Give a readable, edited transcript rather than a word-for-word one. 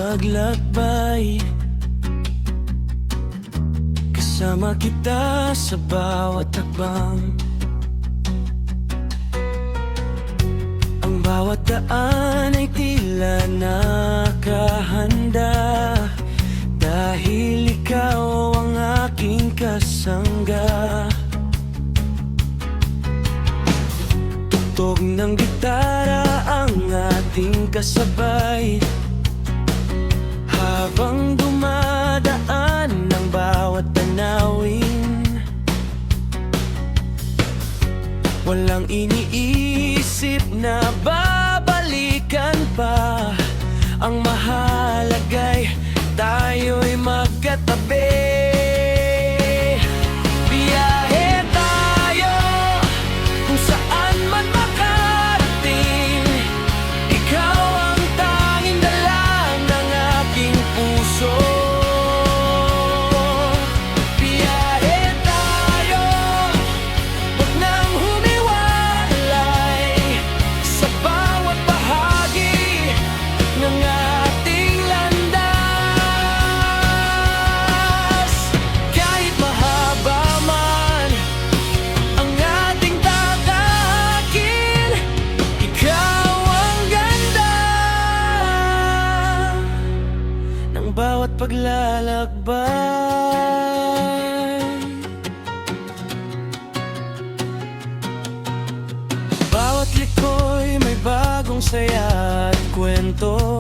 maglakbay. Kasama kita sa bawat hakbang. Ang bawat daan ay tila nakahanda, dahil ikaw ang aking kasangga. Tugtog ng gitara ang ating kasabay, habang dumadaan ang bawat tanawin. Walang iniisip na babalikan pa, ang mahalaga'y tayo'y magkatabi. Biyahe tayo kung saan man makarating, ikaw ang tanging dala ng aking puso. Biyahe tayo, wag nang humiwalay sa bawat bahagi ng ating landas. Kahit mahaba man ang ating tatahakin, ikaw ang ganda ng bawat paglalakbay. Bawat liko'y may bagong saya at kwento,